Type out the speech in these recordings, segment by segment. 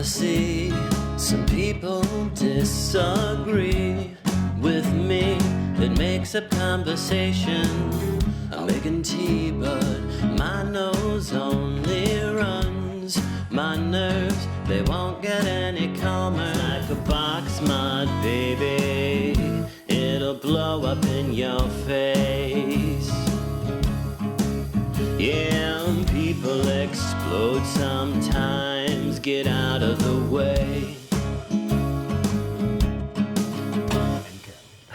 see some people disagree with me. It makes up conversation. I'm making tea, but my nose only runs. My nerves, they won't get any calmer. Like a box mod, baby, it'll blow up in your face. Yeah, people explode sometimes. Get out of the way.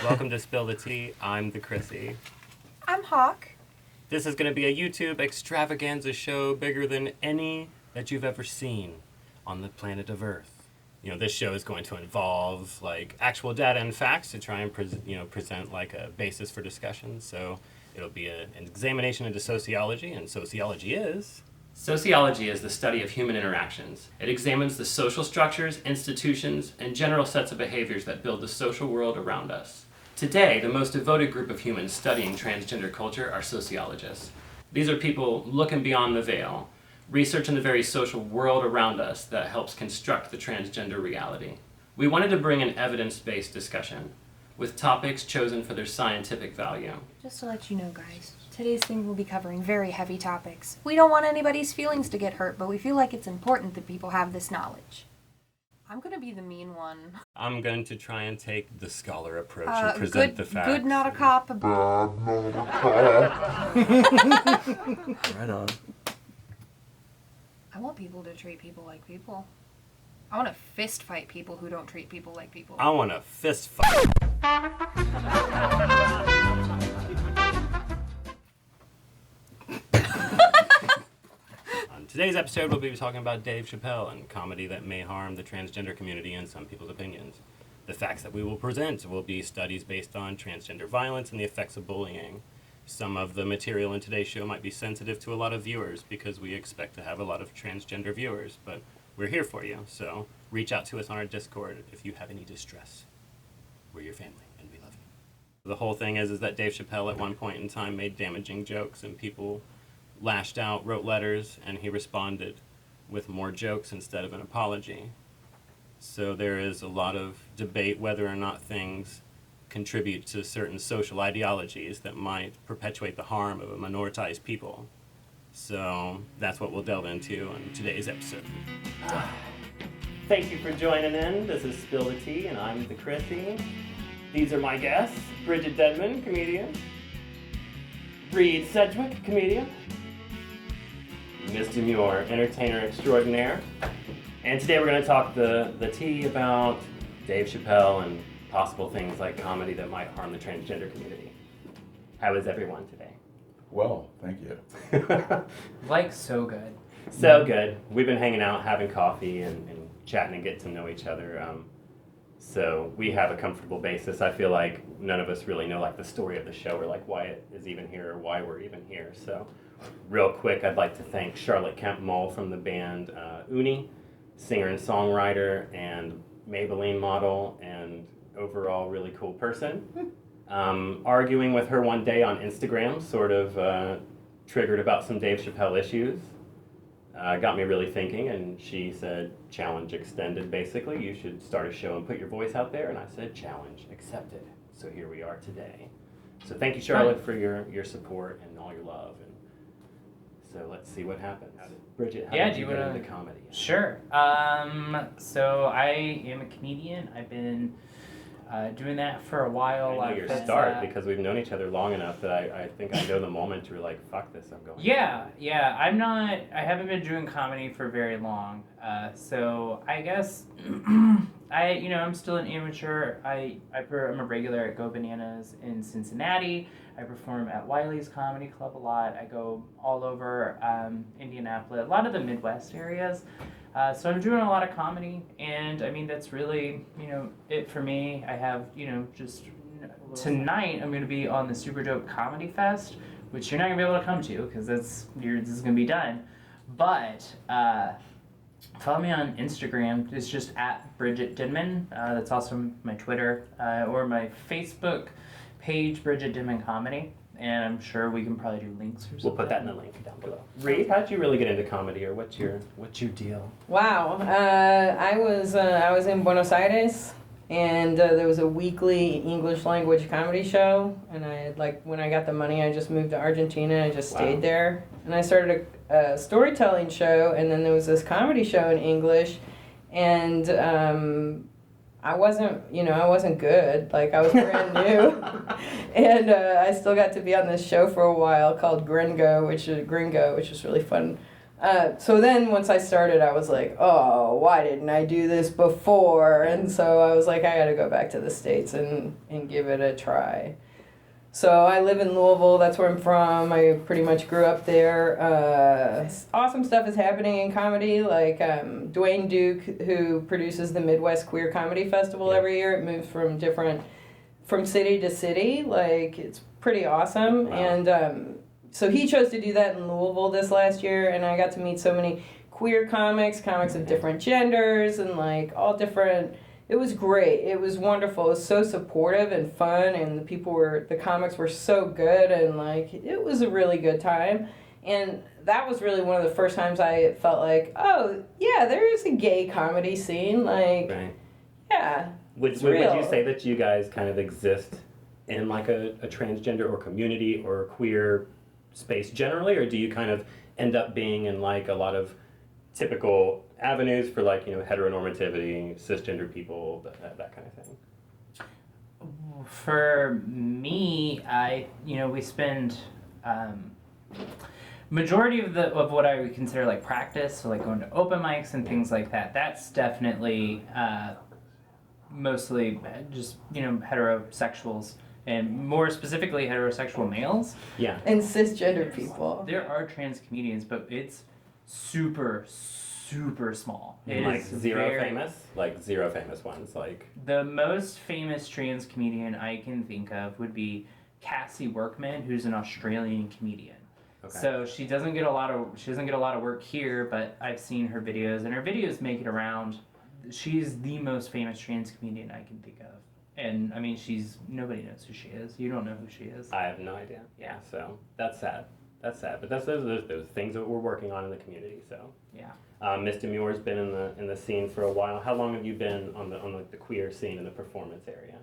Welcome to Spill the Tea. I'm the Chrissy. I'm Hawke. This is going to be a YouTube extravaganza show bigger than any that you've ever seen on the planet of Earth. You know, this show is going to involve like actual data and facts to try and present like a basis for discussion. So it'll be an examination into sociology, and sociology is the study of human interactions. It examines the social structures, institutions, and general sets of behaviors that build the social world around us. Today, the most devoted group of humans studying transgender culture are sociologists. These are people looking beyond the veil, researching the very social world around us that helps construct the transgender reality. We wanted to bring an evidence-based discussion with topics chosen for their scientific value. Just to let you know, guys, today's thing will be covering very heavy topics. We don't want anybody's feelings to get hurt, but we feel like it's important that people have this knowledge. I'm going to be the mean one. I'm going to try and take the scholar approach and present the facts. Good, not a cop. Bad, not a cop. Right on. I want people to treat people like people. I want to fist fight people who don't treat people like people. I want a fist fight. On today's episode, we'll be talking about Dave Chappelle and comedy that may harm the transgender community and some people's opinions. The facts that we will present will be studies based on transgender violence and the effects of bullying. Some of the material in today's show might be sensitive to a lot of viewers because we expect to have a lot of transgender viewers, but we're here for you, so reach out to us on our Discord if you have any distress. We're your family, and we love you. The whole thing is that Dave Chappelle at one point in time made damaging jokes, and people lashed out, wrote letters, and he responded with more jokes instead of an apology. So there is a lot of debate whether or not things contribute to certain social ideologies that might perpetuate the harm of a minoritized people. So that's what we'll delve into on today's episode. Thank you for joining in. This is Spill the Tea, and I'm the Chrissy. These are my guests: Bridget Dedman, comedian; Reed Sedgwick, comedian; Ms. Demure, entertainer extraordinaire. And today we're going to talk the tea about Dave Chappelle and possible things like comedy that might harm the transgender community. How is everyone today? Well, thank you. Like, so good. So good. We've been hanging out, having coffee, and chatting and getting to know each other. So we have a comfortable basis. I feel like none of us really know like the story of the show or like why it is even here or why we're even here. So real quick, I'd like to thank Charlotte Kemp Muhl from the band Uni, singer and songwriter and Maybelline model, and overall really cool person. Arguing with her one day on Instagram sort of triggered about some Dave Chappelle issues. Got me really thinking, and she said, challenge extended, basically. You should start a show and put your voice out there. And I said, challenge accepted. So here we are today. So thank you, Charlotte, for your support and all your love. And so let's see what happens. Bridget, how did you get into comedy? Sure. So I am a comedian. I've been doing that for a while. I know your start because we've known each other long enough that I think I know the moment you were like, fuck this, I'm going. Yeah. I haven't been doing comedy for very long. So I guess I'm still an amateur. I'm a regular at Go Bananas in Cincinnati. I perform at Wiley's Comedy Club a lot. I go all over Indianapolis, a lot of the Midwest areas. So I'm doing a lot of comedy, and I mean, that's really, it for me. I have, just tonight I'm going to be on the Super Dope Comedy Fest, which you're not going to be able to come to because this is going to be done. But follow me on Instagram. It's just at Bridget Dedman. That's also my Twitter or my Facebook page, Bridget Dedman Comedy. and I'm sure we can probably do links or something. We'll put that in the link down below. Reed, how did you really get into comedy, or what's your deal? Wow. I was in Buenos Aires, and there was a weekly English language comedy show. And I had, like, when I got the money, I just moved to Argentina. And I just stayed there, and I started a storytelling show. And then there was this comedy show in English, and I wasn't good. Like, I was brand new, and I still got to be on this show for a while called Gringo, which was really fun. So then once I started, I was like, oh, why didn't I do this before? And so I was like, I got to go back to the States and give it a try. So I live in Louisville. That's where I'm from. I pretty much grew up there. Awesome stuff is happening in comedy. Like Dwayne Duke, who produces the Midwest Queer Comedy Festival every year. It moves from city to city. Like, it's pretty awesome. Wow. And so he chose to do that in Louisville this last year, and I got to meet so many queer comics of different genders, and like all different. It was great. It was wonderful. It was so supportive and fun, and the comics were so good, and like it was a really good time. And that was really one of the first times I felt like, oh yeah, there is a gay comedy scene. Like, yeah. Would you say that you guys kind of exist in like a transgender or community or queer space generally, or do you kind of end up being in like a lot of typical avenues for, like, heteronormativity, cisgender people, that kind of thing? For me, we spend majority of what I would consider like practice, so like going to open mics and things like that. That's definitely mostly just heterosexuals, and more specifically heterosexual males. Yeah. And cisgender people. There are trans comedians, but it's super small. It like is zero famous ones. Like, the most famous trans comedian I can think of would be Cassie Workman, who's an Australian comedian. Okay. So she doesn't get a lot of work here, but I've seen her videos, and her videos make it around. She's the most famous trans comedian I can think of. And I mean, nobody knows who she is. You don't know who she is. I have no idea. Yeah, so that's sad. But that's those things that we're working on in the community. So yeah. Ms. Demure's been in the scene for a while. How long have you been on the queer scene in the performance area?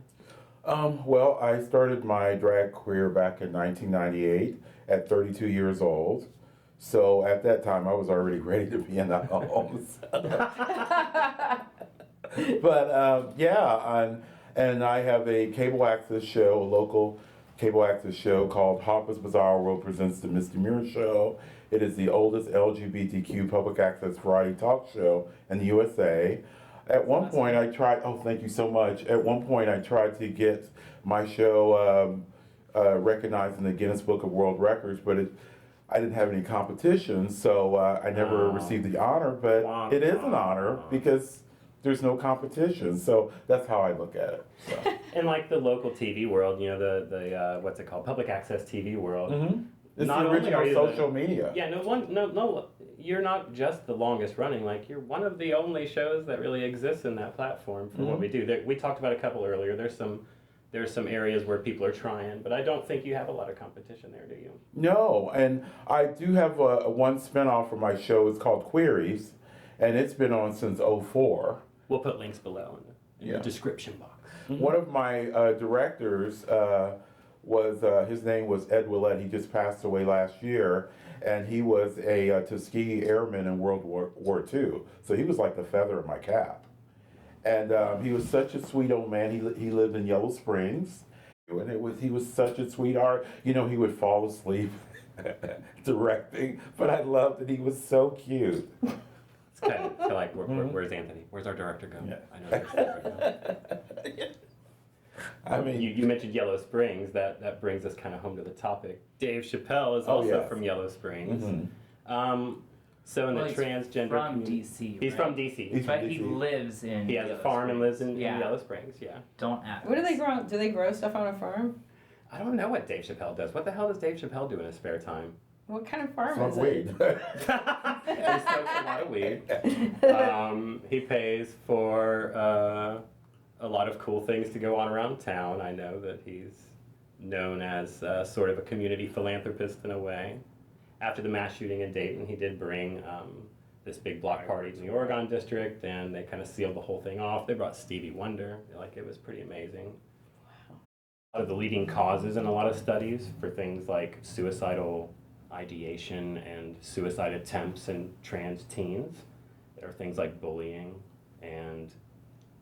Well, I started my drag career back in 1998 at 32 years old. So at that time, I was already ready to be in the homes. But and I have a cable access show, a local cable access show called Hawke's Bizarre World Presents the Ms. Demure Show. It is the oldest LGBTQ public access variety talk show in the USA. At one point I tried, thank you so much. At one point I tried to get my show recognized in the Guinness Book of World Records, but I didn't have any competition, so I never received the honor, but it is an honor because there's no competition, so that's how I look at it. So. In like the local TV world, the what's it called, public access TV world. Mm-hmm. It's not the only are original you social media. Yeah, no, you're not just the longest running. Like, you're one of the only shows that really exists in that platform for what we do. We talked about a couple earlier. There's some areas where people are trying, but I don't think you have a lot of competition there, do you? No, and I do have one spinoff from my show. It's called Queries, and it's been on since '04. We'll put links below in the description box. Mm-hmm. One of my directors was, his name was Ed Willett. He just passed away last year, and he was a Tuskegee Airman in World War II. So he was like the feather in my cap. And he was such a sweet old man. He lived in Yellow Springs, and he was such a sweetheart. He would fall asleep directing, but I loved it. He was so cute. It's kind of like, where's Anthony? Where's our director go? Yeah. I know where's the I mean, you mentioned Yellow Springs. That brings us kind of home to the topic. Dave Chappelle is also from Yellow Springs. Mm-hmm. So in the transgender from community, DC. He's from DC. But he lives in. He has a farm and lives in Yellow Springs. Yeah. Don't ask. What do they grow? Do they grow stuff on a farm? I don't know what Dave Chappelle does. What the hell does Dave Chappelle do in his spare time? What kind of farm Smoke is weed. He smokes a lot of weed. He pays for a lot of cool things to go on around town. I know that he's known as sort of a community philanthropist in a way. After the mass shooting in Dayton, he did bring this big block party to the Oregon district, and they kind of sealed the whole thing off. They brought Stevie Wonder. Like, it was pretty amazing. A lot of the leading causes in a lot of studies for things like suicidal ideation and suicide attempts in trans teens, there are things like bullying and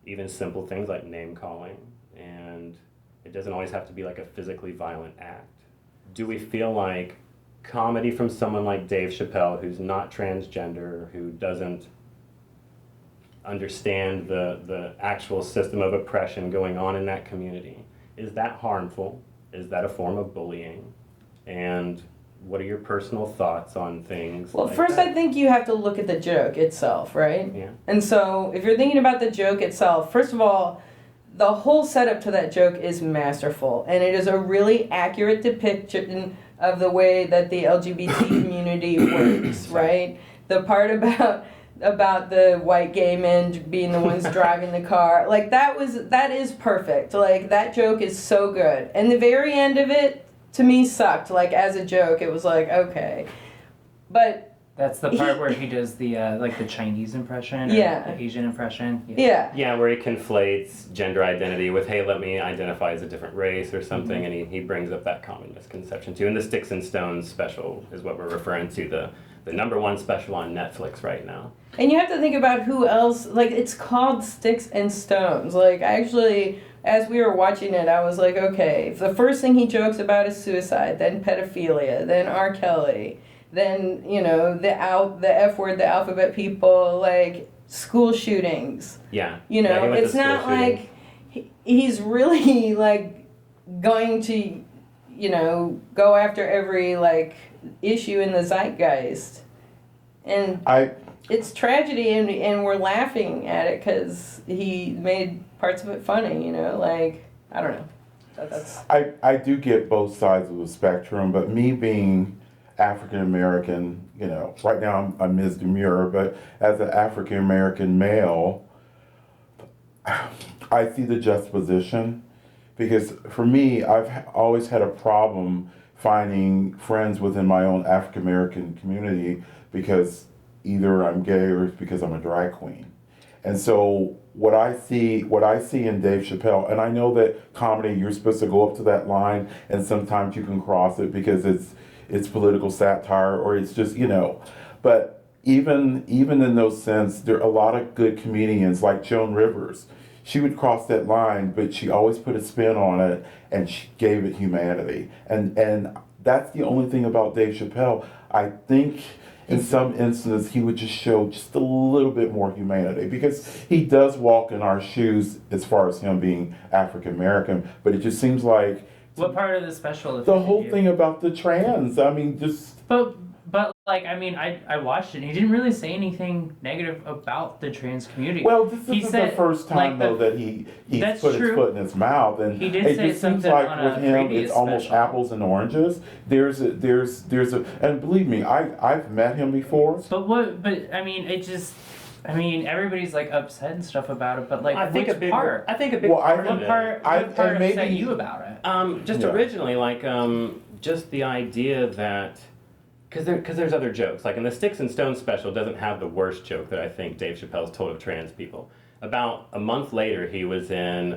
even simple things like name calling, and it doesn't always have to be like a physically violent act. Do we feel like comedy from someone like Dave Chappelle, who's not transgender, who doesn't understand the actual system of oppression going on in that community, is that harmful? Is that a form of bullying? And what are your personal thoughts on things? Well, like first, that? I think you have to look at the joke itself, right? Yeah. And so, if you're thinking about the joke itself, first of all, the whole setup to that joke is masterful, and it is a really accurate depiction of the way that the LGBT community works, right? The part about the white gay men being the ones driving the car, like that is perfect. Like, that joke is so good, and the very end of it to me sucked. Like, as a joke, it was like, okay, but That's the part where he does the like the Chinese impression or Yeah. the Asian impression. yeah. Yeah, where he conflates gender identity with, hey, let me identify as a different race or something, Mm-hmm. and he brings up that common misconception too. And the Sticks and Stones special is what we're referring to, the number one special on Netflix right now. And you have to think about who else, like, it's called Sticks and Stones. Like, actually, as we were watching it, I was like, okay, if the first thing he jokes about is suicide, then pedophilia, then R. Kelly, then, you know, the F word, the alphabet people, like, school shootings. Yeah. You know, Yeah, he went to it's not school shooting. like he's really, like, going to, you know, go after every, like, issue in the zeitgeist. And it's tragedy, and we're laughing at it because he made parts of it funny, you know, like, I don't know. That's I do get both sides of the spectrum, but me being African American, you know, right now I'm Ms. Demure, but as an African American male, I see the juxtaposition, because for me, I've always had a problem finding friends within my own African American community, because either I'm gay or it's because I'm a drag queen. And so what I see in Dave Chappelle, and I know that comedy, you're supposed to go up to that line, and sometimes you can cross it because it's political satire, or it's just, you know, but even in those sense, there are a lot of good comedians like Joan Rivers. She would cross that line, but she always put a spin on it, and she gave it humanity. And that's the only thing about Dave Chappelle. I think in some instances he would just show just a little bit more humanity, because he does walk in our shoes as far as him being African American, but it just seems like What part of the special? the whole thing about the trans, I mean, just But like, I mean, I watched it, and he didn't really say anything negative about the trans community. well, this He isn't said, the first time like, though that he's That's put his true. foot in his mouth, and He did it say just seems something like on with a him previous it's almost special. apples and oranges. There's a, and believe me, I've met him before. But I mean, it just, I mean, everybody's like upset and stuff about it, but like, I think which a big part? I think a big Well, I part think- of it. What part and upset maybe- you about it? Just Yeah. originally, like, just the idea that, because there's other jokes. Like in the Sticks and Stones special doesn't have the worst joke that I think Dave Chappelle's told of trans people. About a month later, he was in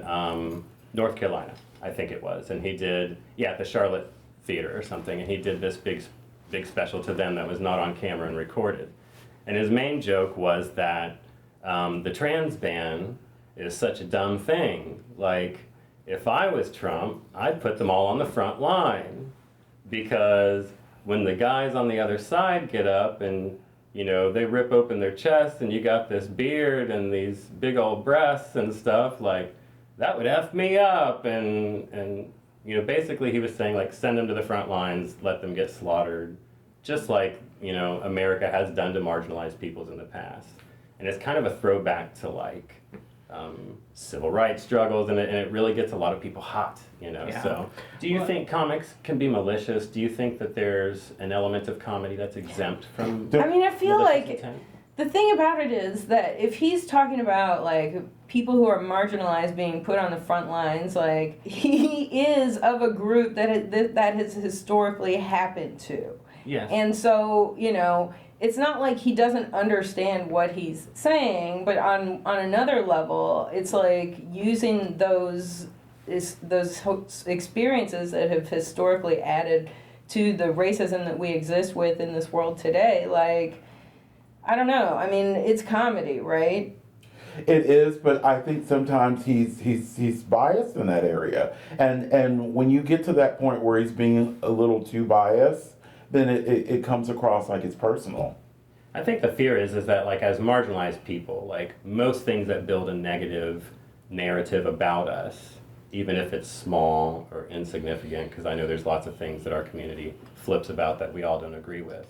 North Carolina, I think it was, and he did, at the Charlotte Theater or something, and he did this big special to them that was not on camera and recorded. And his main joke was that the trans ban is such a dumb thing. Like, if I was Trump, I'd put them all on the front line, because when the guys on the other side get up and, you know, they rip open their chest and you got this beard and these big old breasts and stuff, like, that would F me up. And you know, basically he was saying, like, send them to the front lines, let them get slaughtered, just like, you know, America has done to marginalized peoples in the past. And it's kind of a throwback to, like, civil rights struggles, and it really gets a lot of people hot, you know. Yeah. So do you think comics can be malicious? Do you think that there's an element of comedy that's exempt from I mean, I feel malicious like intent? The thing about it is that if he's talking about like people who are marginalized being put on the front lines, like he is of a group that has historically happened to. Yes. And so, you know, it's not like he doesn't understand what he's saying, but on another level, it's like using those experiences that have historically added to the racism that we exist with in this world today. Like, I don't know. I mean, it's comedy, right? It is, but I think sometimes he's biased in that area, and when you get to that point where he's being a little too biased, then it comes across like it's personal. I think the fear is that, like, as marginalized people, like, most things that build a negative narrative about us, even if it's small or insignificant, because I know there's lots of things that our community flips about that we all don't agree with.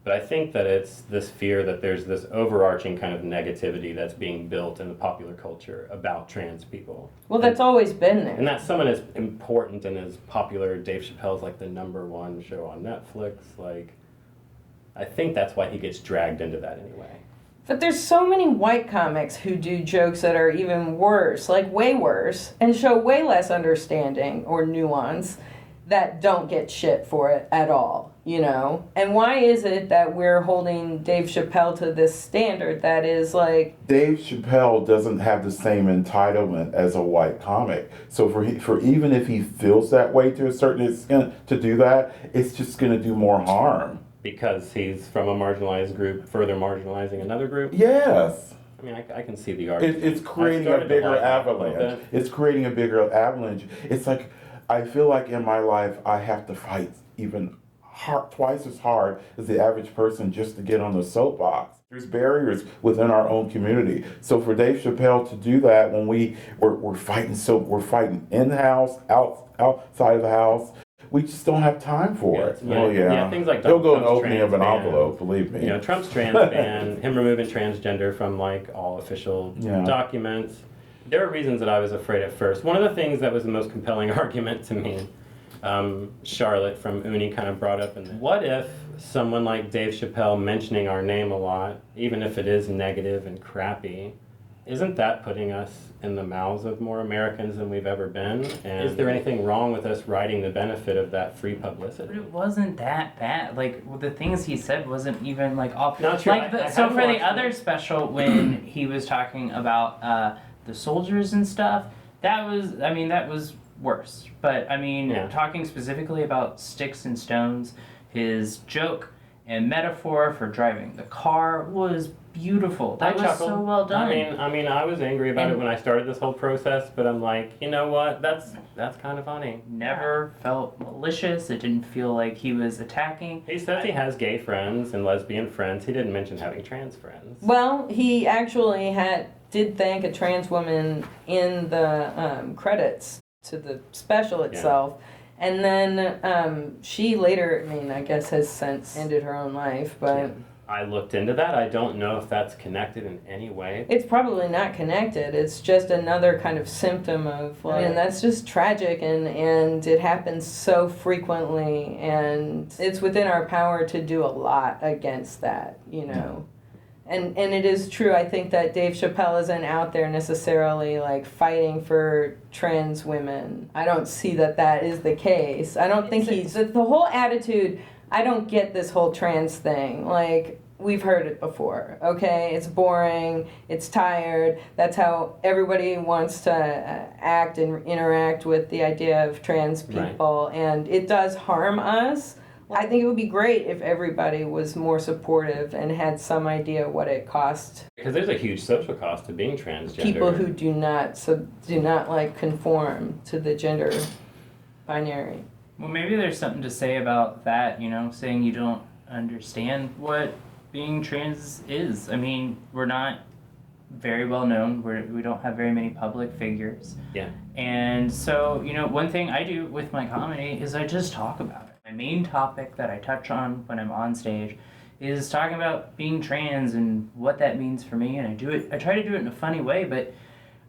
But I think that it's this fear that there's this overarching kind of negativity that's being built in the popular culture about trans people. Well, that's always been there. And that someone as important and as popular, Dave Chappelle's like the #1 show on Netflix, like, I think that's why he gets dragged into that anyway. But there's so many white comics who do jokes that are even worse, like way worse, and show way less understanding or nuance that don't get shit for it at all, you know? And why is it that we're holding Dave Chappelle to this standard that is like... Dave Chappelle doesn't have the same entitlement as a white comic. So for even if he feels that way to a certain extent to do that, it's just going to do more harm. Because he's from a marginalized group, further marginalizing another group? Yes. I mean, I can see the argument. It's creating a bigger avalanche. It's creating a bigger avalanche. It's like, I feel like in my life, I have to fight even twice as hard as the average person just to get on the soapbox. There's barriers within our own community. So for Dave Chappelle to do that when we're fighting, we're fighting in the house, outside of the house, we just don't have time for it. Yeah, Oh yeah. Things like he'll go an Trump's opening of an trans ban. envelope, believe me. You know, Trump's trans ban, him removing transgender from like all official documents. There are reasons that I was afraid at first. One of the things that was the most compelling argument to me, Charlotte from Uni kind of brought up, what if someone like Dave Chappelle mentioning our name a lot, even if it is negative and crappy, isn't that putting us in the mouths of more Americans than we've ever been? And is there anything wrong with us riding the benefit of that free publicity? But it wasn't that bad. Like, the things he said wasn't even like off. Not true. Like so for the other special, when he was talking about the soldiers and stuff, that was worse. But I mean, talking specifically about sticks and stones, his joke and metaphor for driving the car was beautiful. That was so well done. I mean, I was angry about it when I started this whole process, but I'm like, you know what? That's kind of funny. Never felt malicious. It didn't feel like he was attacking. He says he has gay friends and lesbian friends. He didn't mention having trans friends. Well, he actually did thank a trans woman in the credits to the special itself. Yeah. And then she later, I guess, has since ended her own life, but... Yeah. I looked into that. I don't know if that's connected in any way. It's probably not connected. It's just another kind of symptom of, and that's just tragic, and it happens so frequently, and it's within our power to do a lot against that, you know. And it is true, I think, that Dave Chappelle isn't out there necessarily, like, fighting for trans women. I don't see that is the case. I don't think the whole attitude... I don't get this whole trans thing. Like, we've heard it before, okay? It's boring, it's tired. That's how everybody wants to act and interact with the idea of trans people, right. And it does harm us. I think it would be great if everybody was more supportive and had some idea what it costs. Because there's a huge social cost to being transgender. People who do not like conform to the gender binary. Well, maybe there's something to say about that, you know, saying you don't understand what being trans is. I mean, we're not very well known. We don't have very many public figures. Yeah. And so, you know, one thing I do with my comedy is I just talk about it. My main topic that I touch on when I'm on stage is talking about being trans and what that means for me. And I try to do it in a funny way, but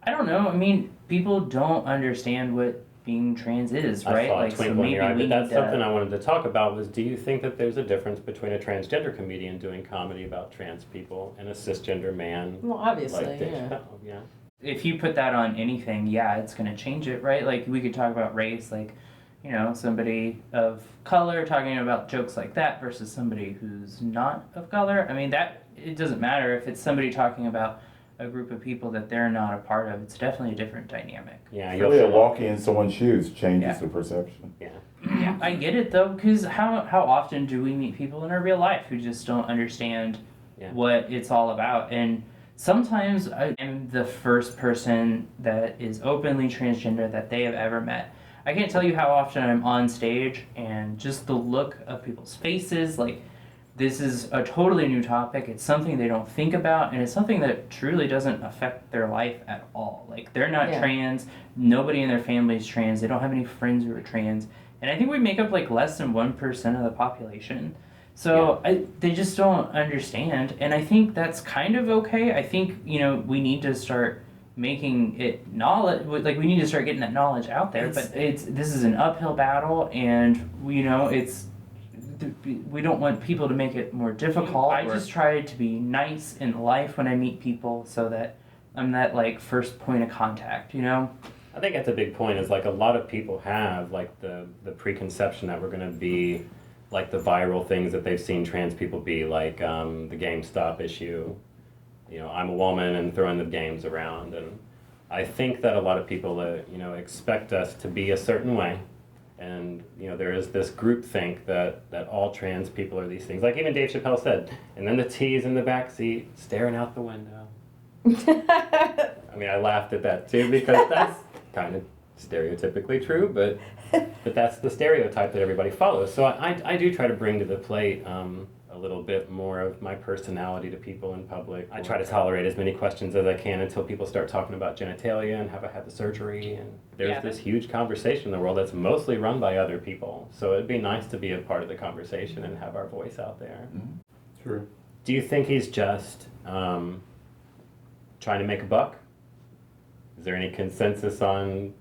I don't know. I mean, people don't understand what being trans is, I right? saw a Like, so twinkle in maybe your eye, we but that's need to. something I wanted to talk about was, do you think that there's a difference between a transgender comedian doing comedy about trans people and a cisgender man Well, obviously, like Dave yeah. Chappelle? Yeah. If you put that on anything, yeah, it's going to change it, right? Like, we could talk about race, like, you know, somebody of color talking about jokes like that versus somebody who's not of color. I mean, that, it doesn't matter if it's somebody talking about a group of people that they're not a part of. It's definitely a different dynamic. Yeah, you'll Really, feel walking in someone's shoes changes Yeah. the perception. Yeah. Yeah, I get it though, because how often do we meet people in our real life who just don't understand Yeah. what it's all about? And sometimes I am the first person that is openly transgender that they have ever met. I can't tell you how often I'm on stage and just the look of people's faces, like, this is a totally new topic. It's something they don't think about, and it's something that truly doesn't affect their life at all. Like, they're not Yeah. trans, nobody in their family is trans, they don't have any friends who are trans, and I think we make up like less than 1% of the population. So they just don't understand, and I think that's kind of okay. I think, you know, we need to start making it knowledge, like, we need to start getting that knowledge out there, but this is an uphill battle, and, you know, we don't want people to make it more difficult. I just try to be nice in life when I meet people so that I'm that, like, first point of contact, you know? I think that's a big point, is like a lot of people have like the preconception that we're going to be like the viral things that they've seen trans people be, like the GameStop issue. You know, I'm a woman and throwing the games around. And I think that a lot of people, you know, expect us to be a certain way. And, you know, there is this groupthink that all trans people are these things. Like even Dave Chappelle said, and then the T's in the back seat staring out the window. I mean, I laughed at that too because that's kind of stereotypically true, but that's the stereotype that everybody follows. So I do try to bring to the plate a little bit more of my personality to people in public. I try to tolerate as many questions as I can until people start talking about genitalia and have I had the surgery. And there's this huge conversation in the world that's mostly run by other people. So it'd be nice to be a part of the conversation and have our voice out there. Mm-hmm. True. Do you think he's just trying to make a buck? Is there any consensus on,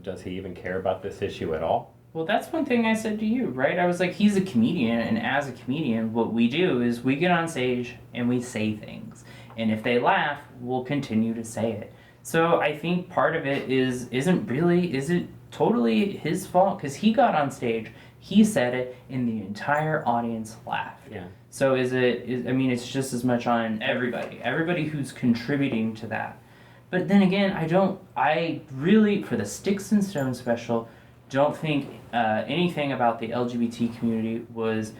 does he even care about this issue at all? Well, that's one thing I said to you, right? I was like, he's a comedian, and as a comedian, what we do is we get on stage and we say things. And if they laugh, we'll continue to say it. So I think part of it is it totally his fault? Because he got on stage, he said it, and the entire audience laughed. Yeah. So I mean, it's just as much on everybody who's contributing to that. But then again, I really, for the Sticks and Stones special, don't think anything about the LGBT community was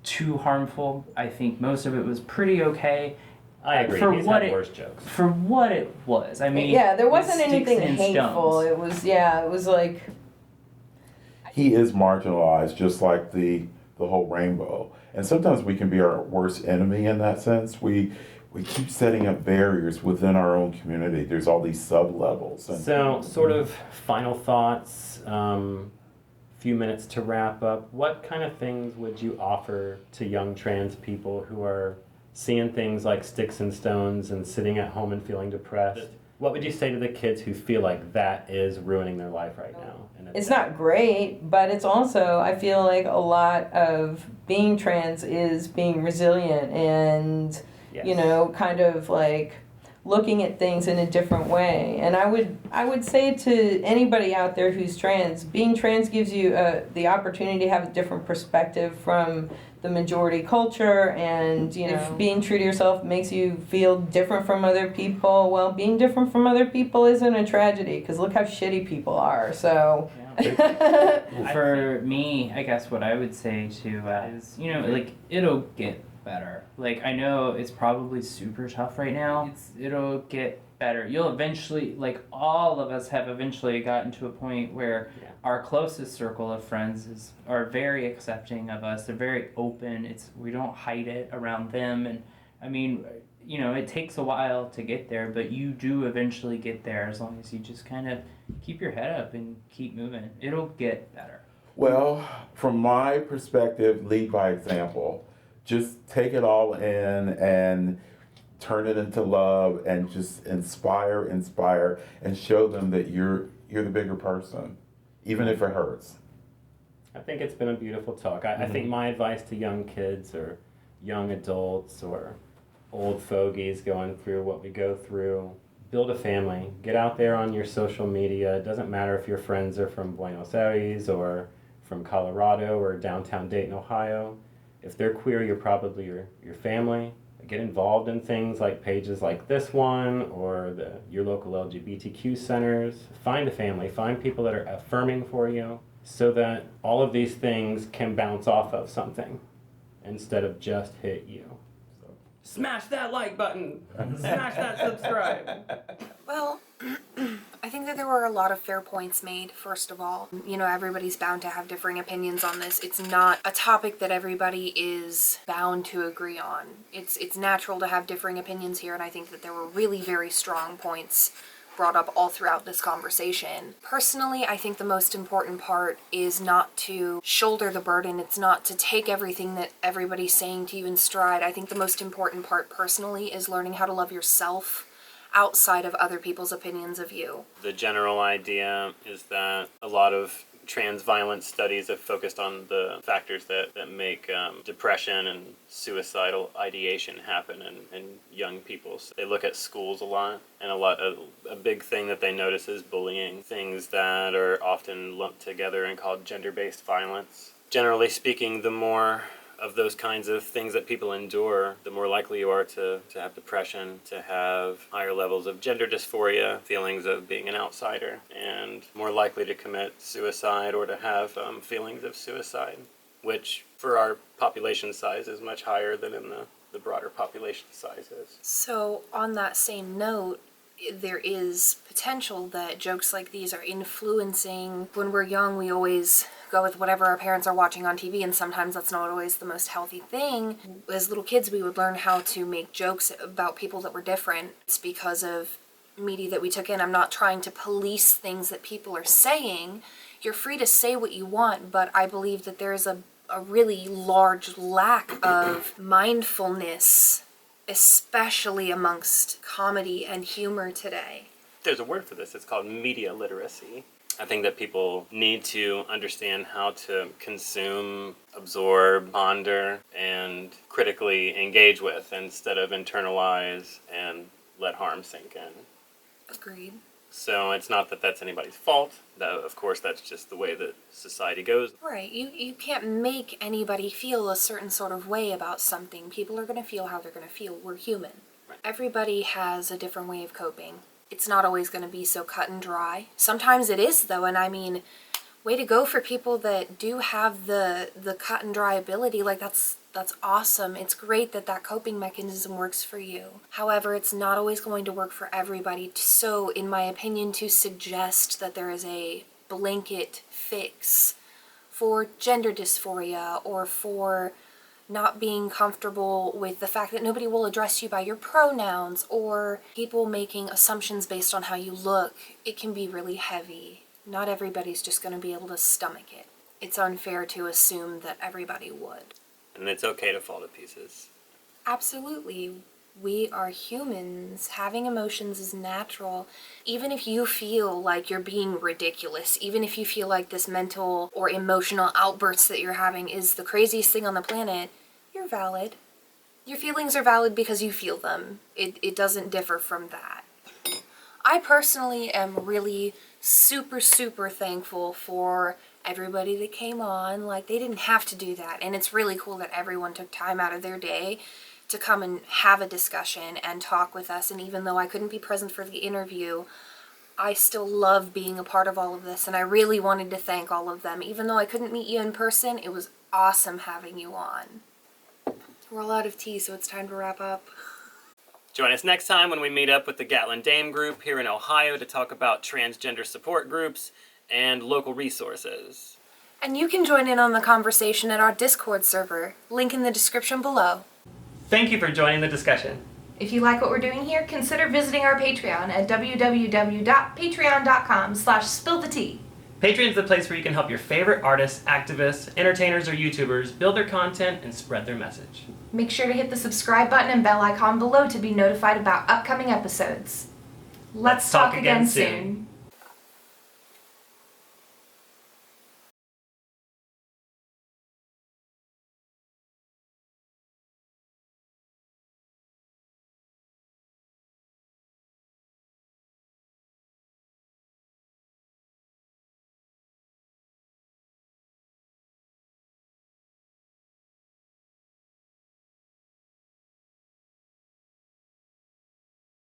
too harmful. I think most of it was pretty okay. I agree. For He's what had worse jokes. For what it was. I mean, Yeah, there wasn't Sticks anything and hateful. Stones. It was like, He is marginalized, just like the whole rainbow. And sometimes we can be our worst enemy in that sense. We keep setting up barriers within our own community. There's all these sub-levels. And So, sort of final thoughts, few minutes to wrap up. What kind of things would you offer to young trans people who are seeing things like Sticks and Stones and sitting at home and feeling depressed? What would you say to the kids who feel like that is ruining their life right now? And it's not great, but it's also, I feel like a lot of being trans is being resilient and, Yes. you know, kind of like looking at things in a different way. And I would say to anybody out there who's trans, being trans gives you the opportunity to have a different perspective from the majority culture, and, you know, if being true to yourself makes you feel different from other people, well, being different from other people isn't a tragedy, because look how shitty people are. So For me, I guess what I would say is, you know, like, it'll get better. Like, I know it's probably super tough right now. It'll get better. You'll eventually, like, all of us have eventually gotten to a point where our closest circle of friends are very accepting of us. They're very open. We don't hide it around them. And I mean, you know, it takes a while to get there, but you do eventually get there as long as you just kind of keep your head up and keep moving. It'll get better. Well, from my perspective, lead by example. Just take it all in and turn it into love, and just inspire, and show them that you're the bigger person. even if it hurts. I think it's been a beautiful talk. I think my advice to young kids or young adults or old fogies going through what we go through, build a family. Get out there on your social media. It doesn't matter if your friends are from Buenos Aires or from Colorado or downtown Dayton, Ohio. If they're queer, you're probably your family. Get involved in things like pages like this one or your local LGBTQ centers. Find a family. Find people that are affirming for you so that all of these things can bounce off of something instead of just hit you. So, smash that like button. Smash that subscribe. Well, I think that there were a lot of fair points made, first of all. You know, everybody's bound to have differing opinions on this. It's not a topic that everybody is bound to agree on. It's natural to have differing opinions here, and I think that there were really very strong points brought up all throughout this conversation. Personally, I think the most important part is not to shoulder the burden. It's not to take everything that everybody's saying to you in stride. I think the most important part personally is learning how to love yourself outside of other people's opinions of you. The general idea is that a lot of trans violence studies have focused on the factors that make depression and suicidal ideation happen in young people. So they look at schools a lot, and a big thing that they notice is bullying, things that are often lumped together and called gender-based violence. Generally speaking, the more of those kinds of things that people endure, the more likely you are to have depression, to have higher levels of gender dysphoria, feelings of being an outsider, and more likely to commit suicide or to have feelings of suicide, which for our population size is much higher than in the broader population sizes. So on that same note, there is potential that jokes like these are influencing. When we're young, we always go with whatever our parents are watching on TV, and sometimes that's not always the most healthy thing. As little kids, we would learn how to make jokes about people that were different. It's because of media that we took in. I'm not trying to police things that people are saying. You're free to say what you want, but I believe that there's a really large lack of mindfulness, especially amongst comedy and humor today. There's a word for this. It's called media literacy. I think that people need to understand how to consume, absorb, ponder, and critically engage with instead of internalize and let harm sink in. Agreed. So it's not that that's anybody's fault. Of course, that's just the way that society goes. Right. You can't make anybody feel a certain sort of way about something. People are going to feel how they're going to feel. We're human. Right. Everybody has a different way of coping. It's not always going to be so cut and dry. Sometimes it is, though, and I mean, way to go for people that do have the cut and dry ability. Like, that's awesome. It's great that coping mechanism works for you. However, it's not always going to work for everybody. So, in my opinion, to suggest that there is a blanket fix for gender dysphoria or for not being comfortable with the fact that nobody will address you by your pronouns or people making assumptions based on how you look, it can be really heavy. Not everybody's just going to be able to stomach it. It's unfair to assume that everybody would. And it's okay to fall to pieces. Absolutely. We are humans. Having emotions is natural. Even if you feel like you're being ridiculous, even if you feel like this mental or emotional outburst that you're having is the craziest thing on the planet, you're valid. Your feelings are valid because you feel them. It doesn't differ from that. I personally am really super thankful for everybody that came on. Like, they didn't have to do that. And it's really cool that everyone took time out of their day to come and have a discussion and talk with us. And even though I couldn't be present for the interview, I still love being a part of all of this. And I really wanted to thank all of them. Even though I couldn't meet you in person, it was awesome having you on. We're all out of tea, so it's time to wrap up. Join us next time when we meet up with the Gatlin Dame Group here in Ohio to talk about transgender support groups and local resources. And you can join in on the conversation at our Discord server, link in the description below. Thank you for joining the discussion. If you like what we're doing here, consider visiting our Patreon at www.patreon.com/spillthetea. Patreon's the place where you can help your favorite artists, activists, entertainers, or YouTubers build their content and spread their message. Make sure to hit the subscribe button and bell icon below to be notified about upcoming episodes. Let's talk again soon.